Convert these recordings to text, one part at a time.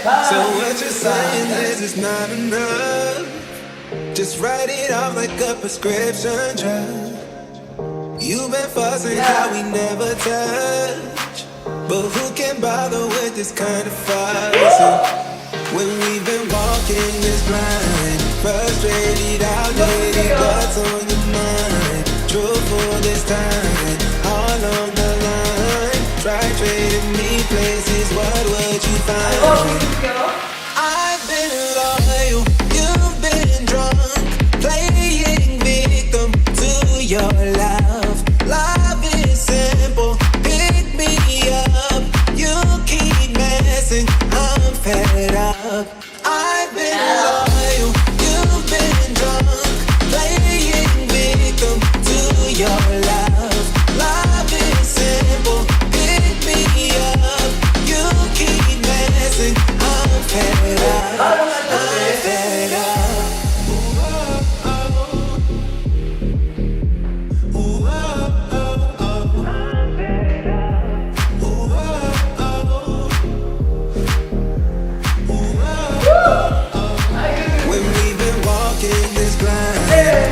So what you're saying is it's not enough. Just write it off like a prescription drug. You've been fussing how we never touch, but who can bother with this kind of fussing? When we've been walking this blind, frustrated, outdated, what's on your mind? Truthful this time, all on the line. Try trading me places, what would you find? I've been loyal, you've been drunk, playing victim to your love. Love is simple, pick me up. You keep messing, I'm fed up. I've been loyal, you've been drunk, playing victim to your love. Love is simple, pick me up. You keep messing, I'm fed up. I'm fed up. When we've been walking this blind,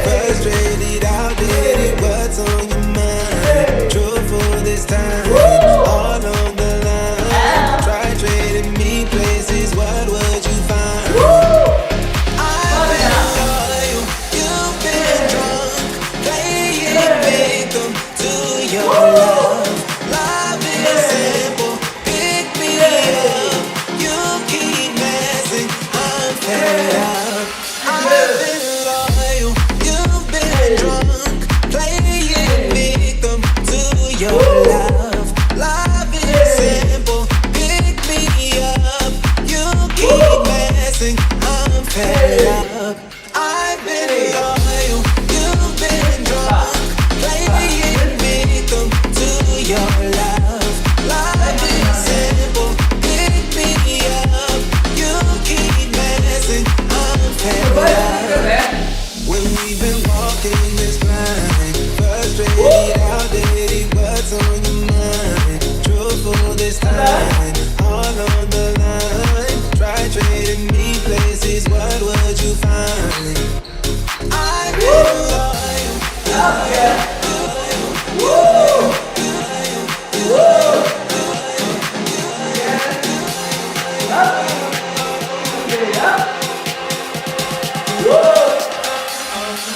frustrated, outdated, what's on your mind? Truthful this time, all on the line. Try trading me places, what would you find? I've been loyal, you've been drunk, playing victim to your love. Love is simple, pick me up. You keep messing, I'm fed up. I've been loyal, you've been drunk, playing victim to your love. Love is simple, pick me up. You keep messing, I'm fed up. I've been loyal, you've been drunk, playing victim to your love. Love is simple, pick me up. You keep messing, I'm fed up. When we've been walking this blind, frustrated, outdated, what's on your mind? Truthful this time, all on the line. Try trading me places, what would you find? I've been loyal,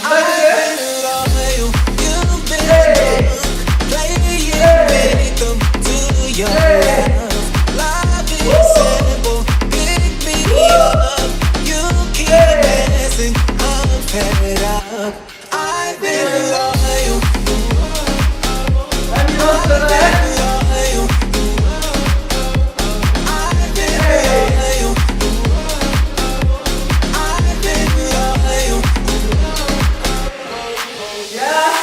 I've been loyal, you've been drunk, playing victim to your love. Love is simple, pick me up. You keep messing, I'm fed up. I've been loyal, I've been loyal, I've been loyal, I've been loyal. Yeah.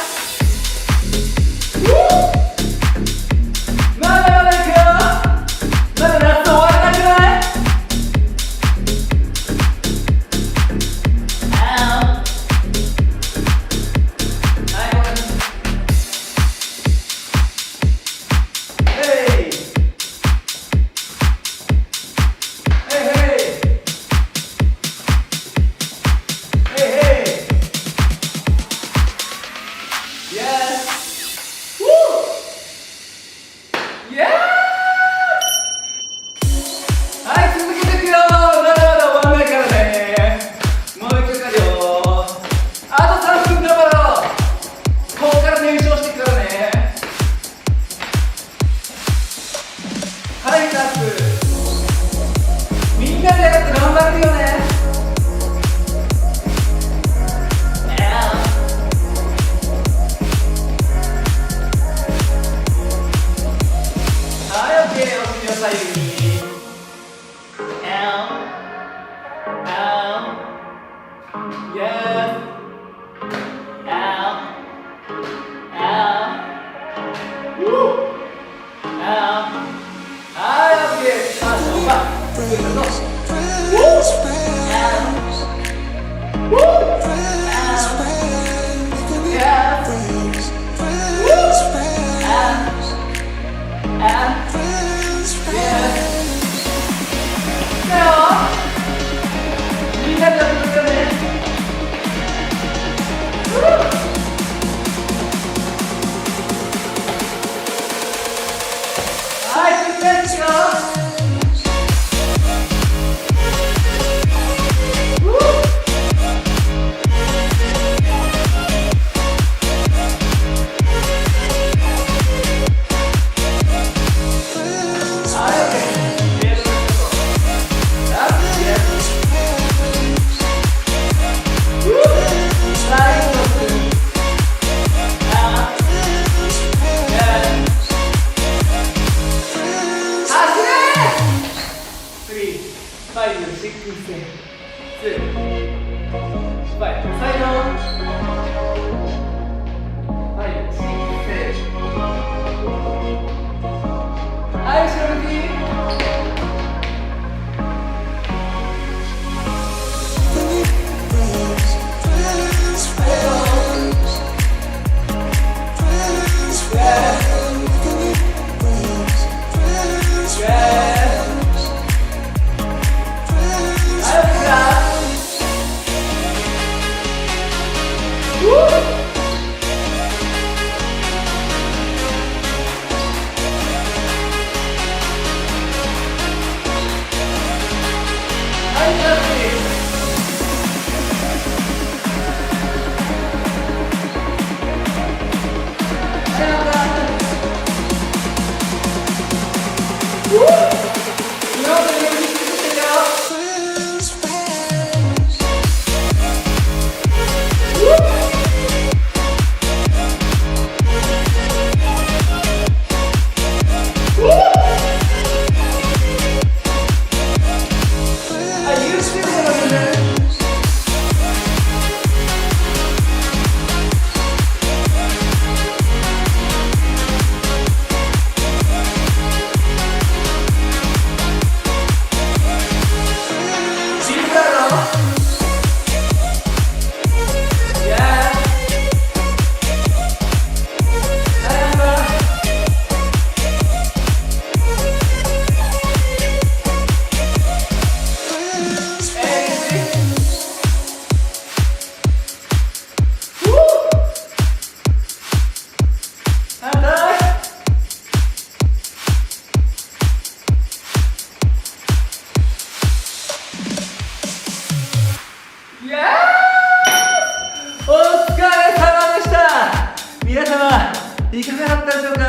いかがだったでしょうか。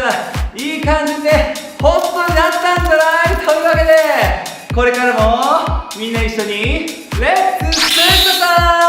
いい感じにね、ホットになったんじゃないというわけで、これからもみんな一緒にレッツストレッチだ。